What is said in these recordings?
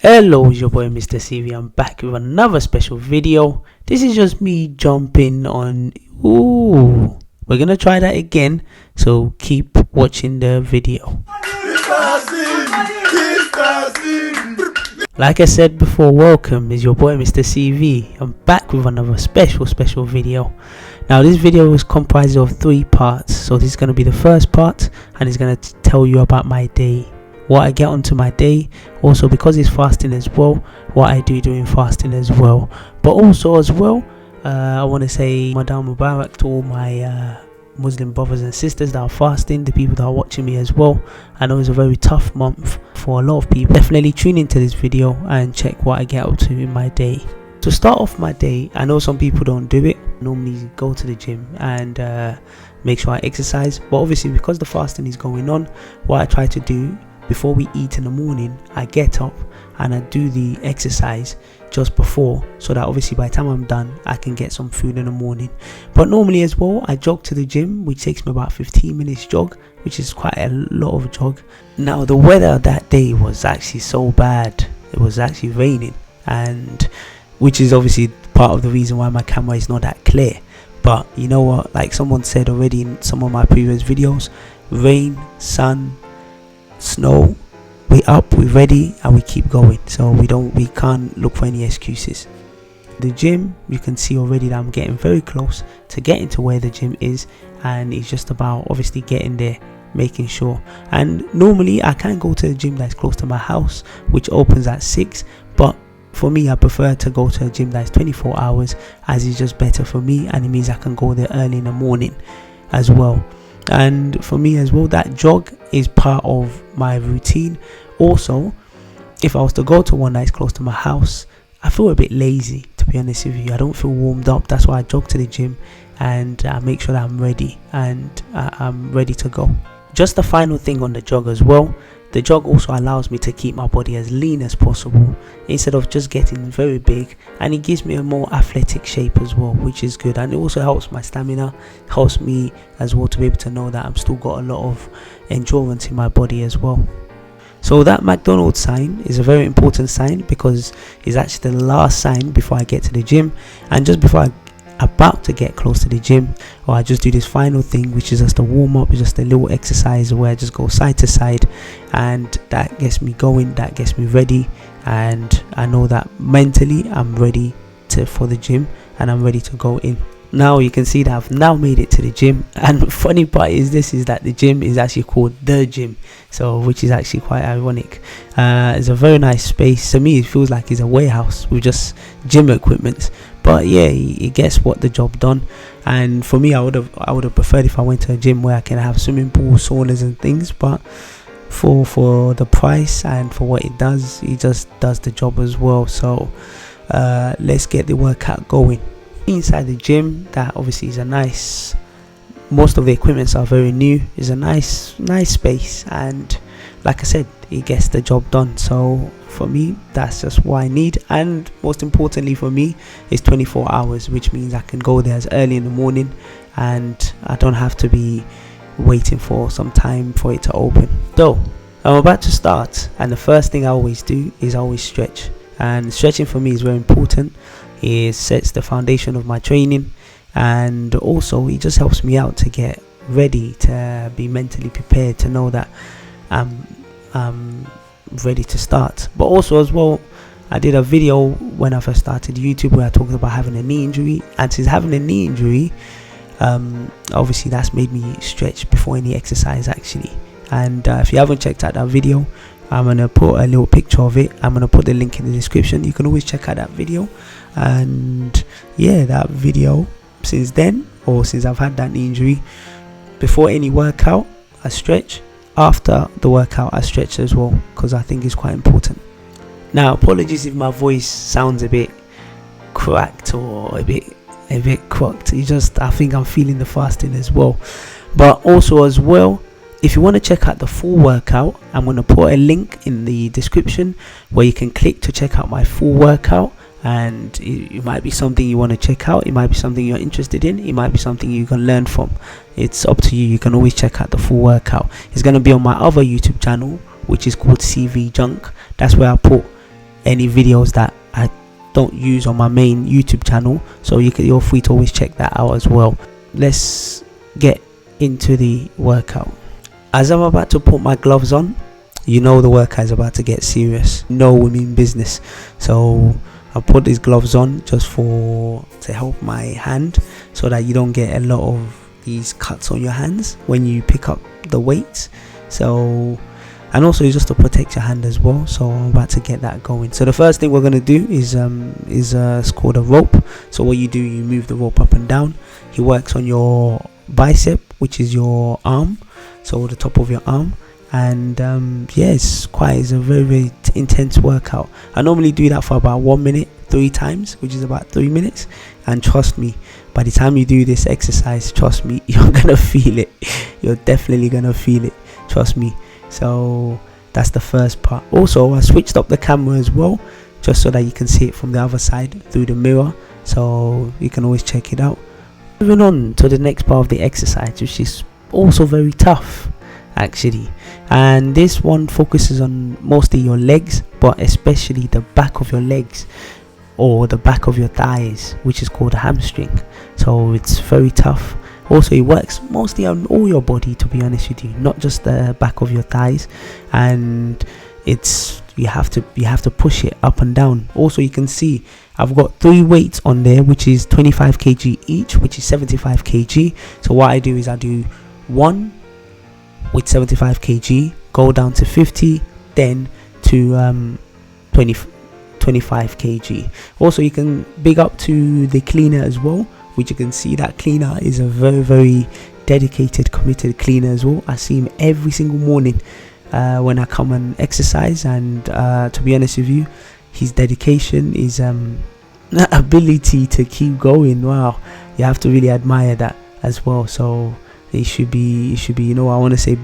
Hello, it's your boy MrCV. I'm back with another special video. This is just me jumping on. We're gonna try that again, so keep watching the video. Like I said before, welcome, is your boy MrCV. I'm back with another special video. Now this video is comprised of 3 parts, so this is going to be the first part, and it's going to tell you about my day, what I get onto my day, also because it's fasting as well, what I do during fasting as well. But also as well, I want to say Ramadan Mubarak to all my Muslim brothers and sisters that are fasting, the people that are watching me as well. I know it's a very tough month for a lot of people. Definitely tune into this video and check what I get up to in my day. To start off my day, I know some people don't do it. I normally go to the gym and make sure I exercise, but obviously because the fasting is going on, what I try to do before we eat in the morning, I get up and I do the exercise just before, so that obviously by the time I'm done I can get some food in the morning. But normally as well, I jog to the gym, which takes me about 15 minutes jog, which is quite a lot of jog. Now the weather that day was actually so bad. It was actually raining, and which is obviously part of the reason why my camera is not that clear. But you know what, like someone said already in some of my previous videos, rain, sun, snow, we up, we ready, and we keep going. So we can't look for any excuses. The gym, you can see already that I'm getting very close to getting to where the gym is, and it's just about obviously getting there, making sure. And normally I can go to the gym that's close to my house, which opens at 6, but for me I prefer to go to a gym that's 24 hours, as it's just better for me, and it means I can go there early in the morning as well. And for me as well, that jog is part of my routine. Also, if I was to go to one that's close to my house, I feel a bit lazy, to be honest with you. I don't feel warmed up. That's why I jog to the gym, and I make sure that I'm ready, and I'm ready to go. Just the final thing on the jog as well, the jog also allows me to keep my body as lean as possible instead of just getting very big, and it gives me a more athletic shape as well, which is good. And it also helps my stamina, helps me as well to be able to know that I'm still got a lot of endurance in my body as well. So that McDonald's sign is a very important sign, because it's actually the last sign before I get to the gym, and just before I about to get close to the gym, or I just do this final thing, which is just a warm up, just a little exercise where I just go side to side, and that gets me going, that gets me ready, and I know that mentally I'm ready for the gym, and I'm ready to go in. Now you can see that I've now made it to the gym, and the funny part is that the gym is actually called The Gym, so which is actually quite ironic. It's a very nice space. To me it feels like it's a warehouse with just gym equipment, but yeah, it gets what the job done. And for me, I would have preferred if I went to a gym where I can have swimming pools, saunas and things, but for the price and for what it just does the job as well. So let's get the workout going. Inside the gym, that obviously is a nice, most of the equipments are very new, is a nice space, and like I said, it gets the job done. So for me, that's just what I need, and most importantly for me, it's 24 hours, which means I can go there as early in the morning, and I don't have to be waiting for some time for it to open. So I'm about to start, and the first thing I always do is I always stretch, and stretching for me is very important. It sets the foundation of my training, and also it just helps me out to get ready, to be mentally prepared, to know that I'm ready to start. But also as well, I did a video when I first started YouTube where I talked about having a knee injury, and since having a knee injury, obviously that's made me stretch before any exercise actually. And if you haven't checked out that video, I'm gonna put a little picture of it. I'm gonna put the link in the description. You can always check out that video. And yeah, that video, since then, or since I've had that knee injury, before any workout I stretch, after the workout I stretch as well, because I think it's quite important. Now apologies if my voice sounds a bit cracked or a bit crocked. I think I'm feeling the fasting as well. But also as well, if you want to check out the full workout, I'm going to put a link in the description where you can click to check out my full workout. And it might be something you want to check out, it might be something you're interested in, it might be something you can learn from. It's up to you. You can always check out the full workout. It's going to be on my other YouTube channel, which is called CV Junk. That's where I put any videos that I don't use on my main YouTube channel, so you're free to always check that out as well. Let's get into the workout. As I'm about to put my gloves on, you know the workout is about to get serious. We mean business. So I put these gloves on just to help my hand, so that you don't get a lot of these cuts on your hands when you pick up the weights. So, and also just to protect your hand as well. So I'm about to get that going. So the first thing we're going to do is it's called a rope. So what you do, you move the rope up and down. He works on your bicep, which is your arm, so the top of your arm. And it's a very, very intense workout. I normally do that for about 1 minute 3 times, which is about 3 minutes. And trust me, by the time you do this exercise, trust me, you're gonna feel it. You're definitely gonna feel it, trust me. So that's the first part. Also, I switched up the camera as well, just so that you can see it from the other side through the mirror, so you can always check it out. Moving on to the next part of the exercise, which is also very tough actually, and this one focuses on mostly your legs, but especially the back of your legs or the back of your thighs, which is called a hamstring. So it's very tough. Also, it works mostly on all your body, to be honest with you, not just the back of your thighs. And you have to push it up and down. Also, you can see I've got 3 weights on there, which is 25 kg each, which is 75 kg. So what I do is I do 1 with 75 kg, go down to 50, then to 25 kg. Also, you can big up to the cleaner as well, which you can see that cleaner is a very, very dedicated, committed cleaner as well. I see him every single morning when I come and exercise, and to be honest with you, his dedication is ability to keep going. Wow, you have to really admire that as well. So it should be I want to say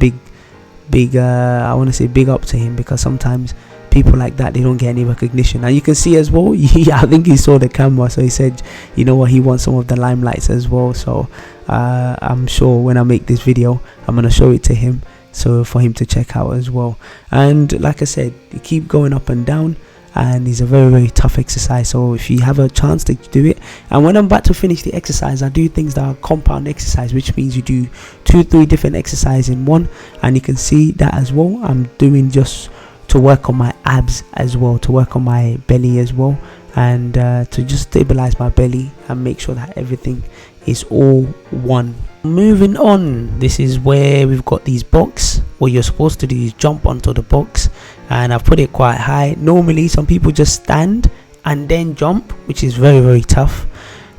big up to him, because sometimes people like that, they don't get any recognition. And you can see as well, I think he saw the camera, so he said, he wants some of the limelights as well. So I'm sure when I make this video, I'm gonna show it to him, so for him to check out as well. And like I said, you keep going up and down, and it's a very, very tough exercise. So if you have a chance to do it, and when I'm about to finish the exercise, I do things that are compound exercise, which means you do 2-3 different exercises in one. And you can see that as well, I'm doing just to work on my abs as well, to work on my belly as well, and to just stabilize my belly and make sure that everything is all one. Moving on, this is where we've got these box. What you're supposed to do is jump onto the box, and I've put it quite high. Normally some people just stand and then jump, which is very, very tough,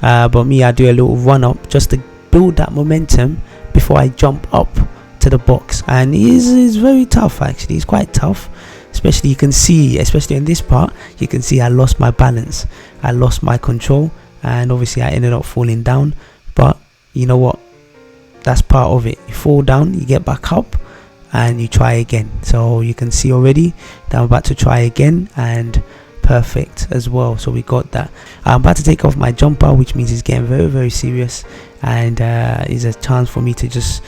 but me, I do a little run up just to build that momentum before I jump up to the box. And it is very tough actually. It's quite tough, especially you can see, especially in this part, you can see I lost my balance, I lost my control, and obviously I ended up falling down. But you know what, that's part of it. You fall down, you get back up, and you try again. So you can see already that I'm about to try again, and perfect as well. So we got that. I'm about to take off my jumper, which means it's getting very, very serious, and is a chance for me to just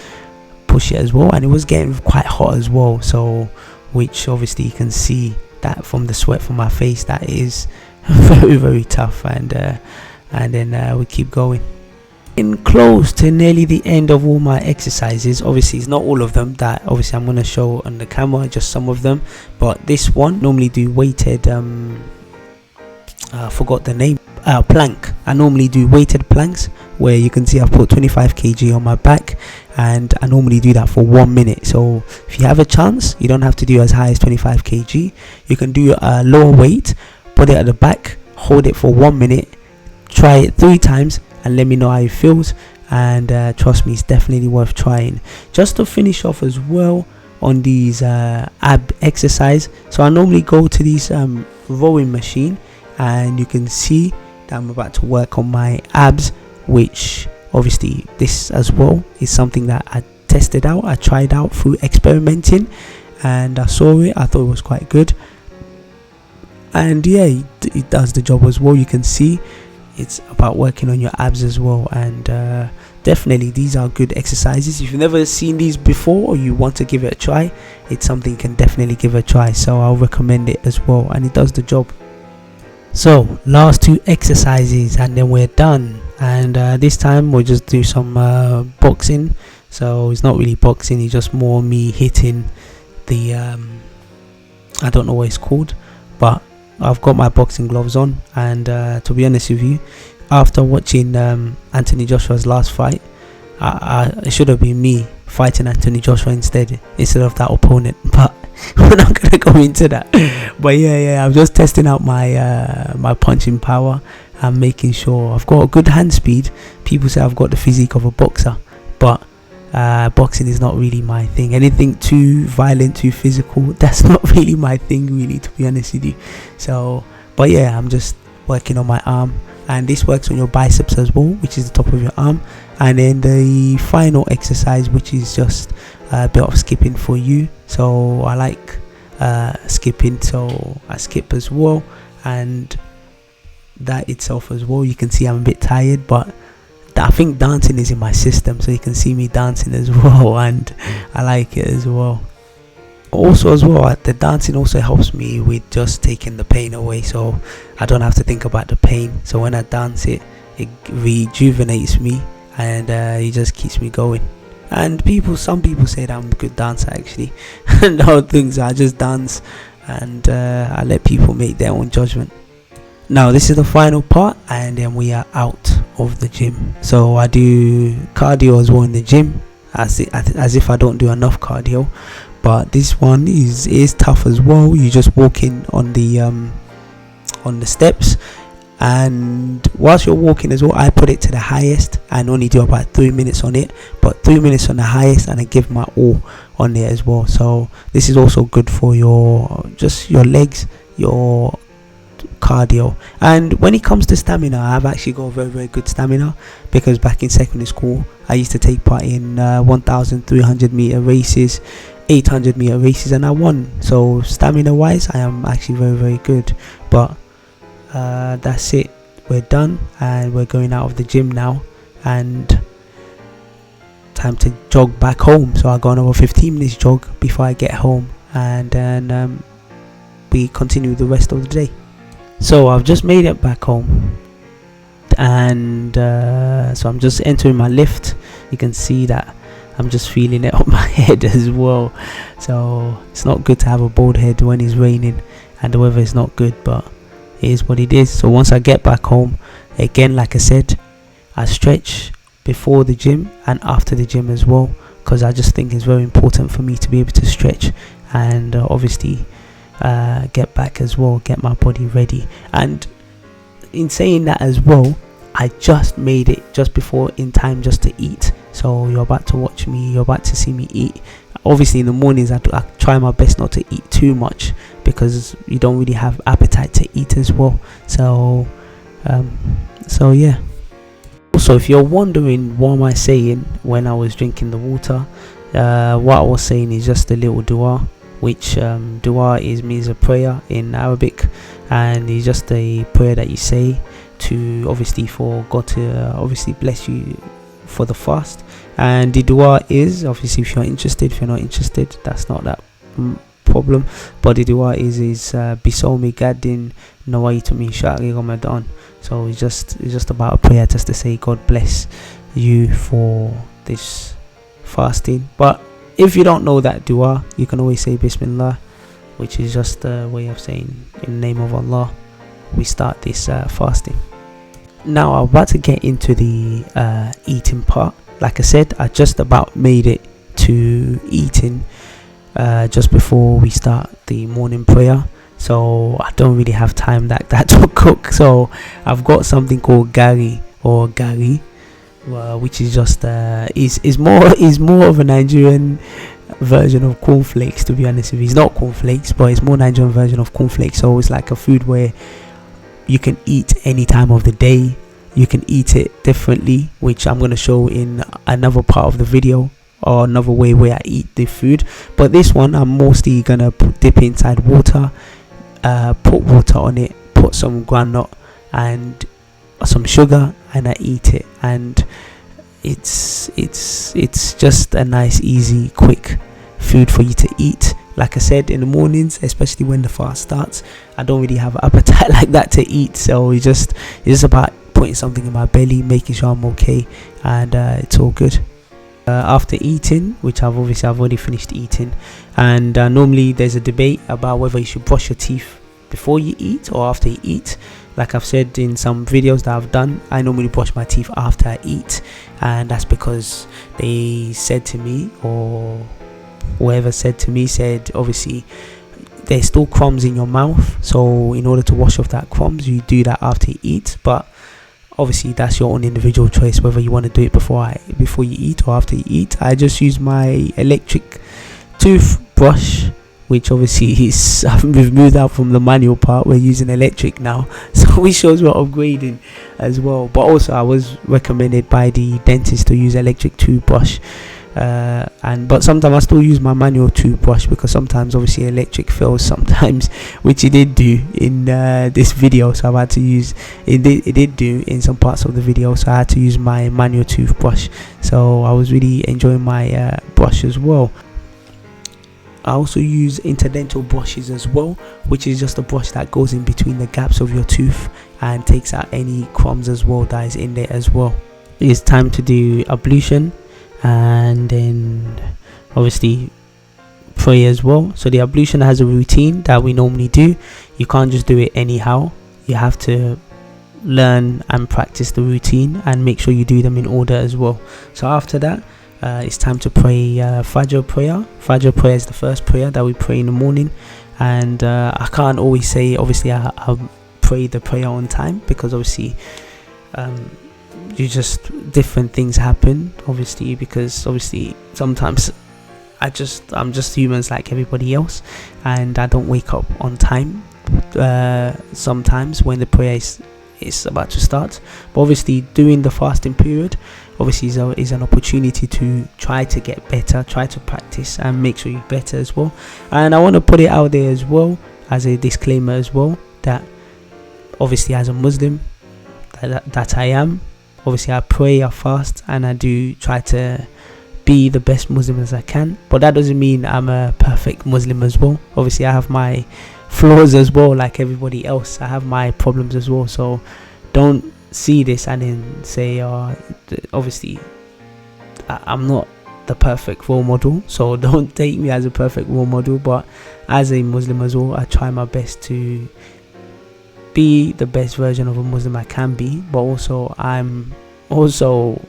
push it as well. And it was getting quite hot as well, so which obviously you can see that from the sweat from my face, that is very, very tough. And then we keep going. In close to nearly the end of all my exercises. Obviously it's not all of them that obviously I'm going to show on the camera, just some of them. But this one, normally do weighted I forgot the name, plank. I normally do weighted planks, where you can see I've put 25 kg on my back, and I normally do that for 1 minute. So if you have a chance, you don't have to do as high as 25 kg. You can do a lower weight, put it at the back, hold it for 1 minute, try it 3 times, and let me know how it feels. And trust me, it's definitely worth trying. Just to finish off as well on these ab exercise, so I normally go to this rowing machine, and you can see that I'm about to work on my abs, which obviously this as well is something that I tested out, I tried out through experimenting, and I saw it, I thought it was quite good. And yeah, it does the job as well. You can see it's about working on your abs as well. And definitely these are good exercises. If you've never seen these before, or you want to give it a try, it's something you can definitely give a try. So I'll recommend it as well, and it does the job. So last two exercises and then we're done, and this time we'll just do some boxing. So it's not really boxing, it's just more me hitting the I don't know what it's called, but I've got my boxing gloves on. And to be honest with you, after watching Anthony Joshua's last fight, it should have been me fighting Anthony Joshua instead of that opponent, but we're not gonna go into that. But yeah, I'm just testing out my punching power and making sure I've got a good hand speed. People say I've got the physique of a boxer, but boxing is not really my thing. Anything too violent, too physical, that's not really my thing, really, to be honest with you. So, but yeah, I'm just working on my arm, and this works on your biceps as well, which is the top of your arm. And then the final exercise, which is just a bit of skipping for you. So I like skipping, so I skip as well, and that itself as well. You can see I'm a bit tired, but I think dancing is in my system, so you can see me dancing as well, and I like it as well. Also as well, the dancing also helps me with just taking the pain away, so I don't have to think about the pain. So when I dance, it rejuvenates me, and it just keeps me going. And some people say that I'm a good dancer actually. And other things, I just dance, and I let people make their own judgment. Now this is the final part, and then we are out of the gym. So I do cardio as well in the gym, as if I don't do enough cardio. But this one is tough as well. You just walk in on the steps, and whilst you're walking as well, I put it to the highest and only do about 3 minutes on it, but 3 minutes on the highest, and I give my all on there as well. So this is also good for your legs, your cardio. And when it comes to stamina, I've actually got very, very good stamina, because back in secondary school I used to take part in 1,300 meter races, 800 meter races, and I won. So stamina wise, I am actually very, very good. But that's it, we're done, and we're going out of the gym now, and time to jog back home. So I got another 15 minutes jog before I get home, and then we continue the rest of the day. So I've just made it back home, and so I'm just entering my lift. You can see that I'm just feeling it on my head as well. So it's not good to have a bald head when it's raining and the weather is not good, but it is what it is. So once I get back home, again, like I said, I stretch before the gym and after the gym as well, because I just think it's very important for me to be able to stretch and obviously get back as well, get my body ready. And in saying that as well, I just made it just before in time just to eat. So you're about to watch me, you're about to see me eat. Obviously in the mornings I try my best not to eat too much, because you don't really have appetite to eat as well. So yeah. Also, if you're wondering what am I saying when I was drinking the water, what I was saying is just a little dua, which dua means a prayer in Arabic, and it's just a prayer that you say to obviously for God to obviously bless you for the fast. And the dua is obviously, if you're interested, if you're not interested, that's not that problem. But the dua is bisawmi gadin nawaitu min sha'ri Ramadan. So it's just about a prayer just to say God bless you for this fasting. But if you don't know that dua, you can always say Bismillah, which is just a way of saying in the name of Allah we start this fasting. Now I'm about to get into the eating part. Like I said, I just about made it to eating just before we start the morning prayer, so I don't really have time that to cook. So I've got something called gari, which is just is more of a Nigerian version of cornflakes, to be honest with you. It's not cornflakes, but it's more Nigerian version of cornflakes. So it's like a food where you can eat any time of the day, you can eat it differently, which I'm going to show in another part of the video, or another way where I eat the food. But this one I'm mostly gonna dip inside water, put water on it, put some groundnut and some sugar, and I eat it. And it's just a nice, easy, quick food for you to eat. like I said, in the mornings, especially when the fast starts, I don't really have an appetite like that to eat, so it's just about putting something in my belly, making sure I'm okay, and it's all good. After eating, which I've already finished eating, and normally there's a debate about whether you should brush your teeth before you eat or after you eat. Like I've said in some videos that I've done, I normally brush my teeth after I eat, and that's because they said to me, or whoever said to me said, obviously there's still crumbs in your mouth, so in order to wash off that crumbs, you do that after you eat. But obviously that's your own individual choice whether you want to do it before you eat or after you eat. I just use my electric toothbrush, which obviously is we've moved out from the manual part, we're using electric now, so we shows we're upgrading as well. But also I was recommended by the dentist to use electric toothbrush, but sometimes I still use my manual toothbrush, because sometimes obviously electric fails sometimes, which it did do in this video, so I've had to use it did do in some parts of the video, so I had to use my manual toothbrush. So I was really enjoying my brush as well. I also use interdental brushes as well, which is just a brush that goes in between the gaps of your tooth and takes out any crumbs as well that is in there as well. It's time to do ablution, and then obviously pray as well. So the ablution has a routine that we normally do. You can't just do it anyhow, you have to learn and practice the routine and make sure you do them in order as well. So after that, it's time to pray Fajr prayer. Fajr prayer is the first prayer that we pray in the morning, and I can't always say obviously I pray the prayer on time, because obviously different things happen, obviously, because obviously sometimes I'm just humans like everybody else, and I don't wake up on time sometimes when the prayer is about to start. But obviously during the fasting period, obviously is an opportunity to try to get better, try to practice and make sure you're better as well. And I want to put it out there as well as a disclaimer as well, that obviously as a Muslim that I am, obviously I pray, I fast, and I do try to be the best Muslim as I can, but that doesn't mean I'm a perfect Muslim as well. Obviously I have my flaws as well, like everybody else. I have my problems as well, so don't see this and then say obviously I'm not the perfect role model, so don't take me as a perfect role model. But as a Muslim as well, I try my best to be the best version of a Muslim I can be, but also I'm also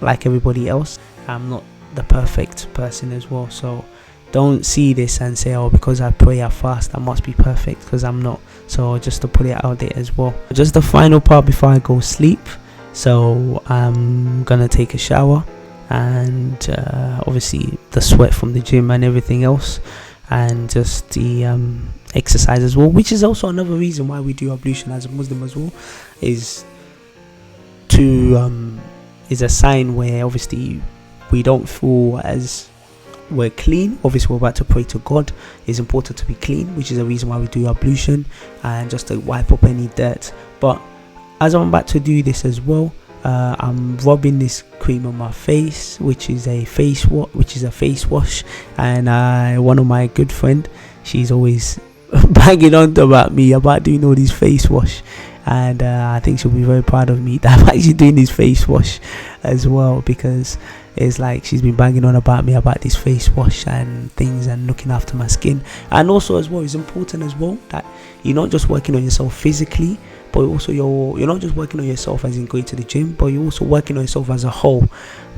like everybody else, I'm not the perfect person as well. So don't see this and say, oh, because I pray, I fast, I must be perfect, because I'm not. So just to put it out there as well. Just the final part before I go sleep, so I'm gonna take a shower, and obviously the sweat from the gym and everything else, and just the exercise as well, which is also another reason why we do ablution as a Muslim as well, is a sign where obviously we don't feel as we're clean. Obviously we're about to pray to God, it's important to be clean, which is a reason why we do ablution, and just to wipe up any dirt. But as I'm about to do this as well, I'm rubbing this cream on my face, which is a face wash, and one of my good friend, she's always banging on about me about doing all these face wash, and I think she'll be very proud of me that I'm actually doing this face wash as well, because it's like she's been banging on about me about this face wash and things and looking after my skin. And also as well, it's important as well that you're not just working on yourself physically, but also you're not just working on yourself as in going to the gym, but you're also working on yourself as a whole,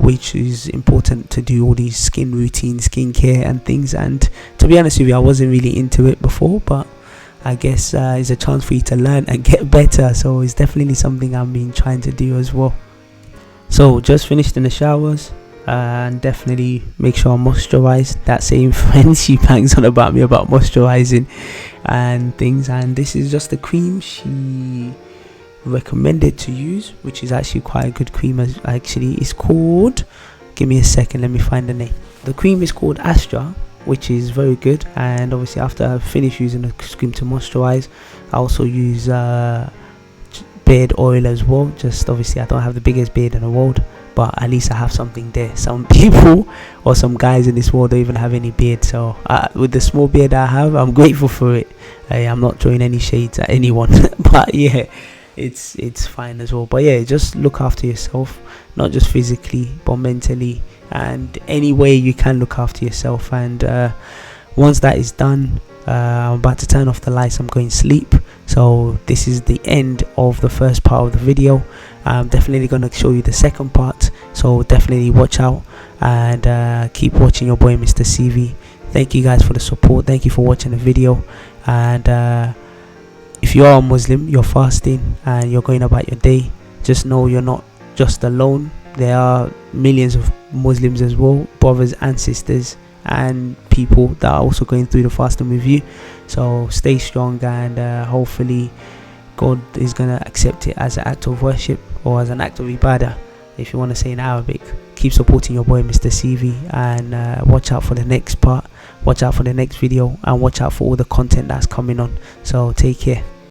which is important to do all these skin routines, skincare and things. And to be honest with you, I wasn't really into it before, but I guess it's a chance for you to learn and get better, so it's definitely something I've been trying to do as well. So just finished in the showers, and definitely make sure I'm moisturized. That same friend, she bangs on about me about moisturizing and things, and this is just the cream she recommended to use, which is actually quite a good cream. Actually, it's called, give me a second, let me find the name. The cream is called Astra, which is very good. And obviously after I finish using the cream to moisturize, I also use beard oil as well. Just obviously I don't have the biggest beard in the world, but at least I have something there. Some people or some guys in this world don't even have any beard, so with the small beard I have, I'm grateful for it. I'm not throwing any shades at anyone but yeah, it's fine as well. But yeah, just look after yourself, not just physically but mentally, and any way you can look after yourself. And once that is done, I'm about to turn off the lights. I'm going to sleep. So this is the end of the first part of the video. I'm definitely going to show you the second part, so definitely watch out and keep watching your boy MrCV. Thank you guys for the support. Thank you for watching the video. And if you are a Muslim, you're fasting and you're going about your day, just know you're not just alone. There are millions of Muslims as well, brothers and sisters and people that are also going through the fasting with you. So stay strong, and hopefully God is gonna accept it as an act of worship, or as an act of ibadah, if you want to say in Arabic. Keep supporting your boy MrCV, and watch out for the next part, watch out for the next video, and watch out for all the content that's coming on. So take care.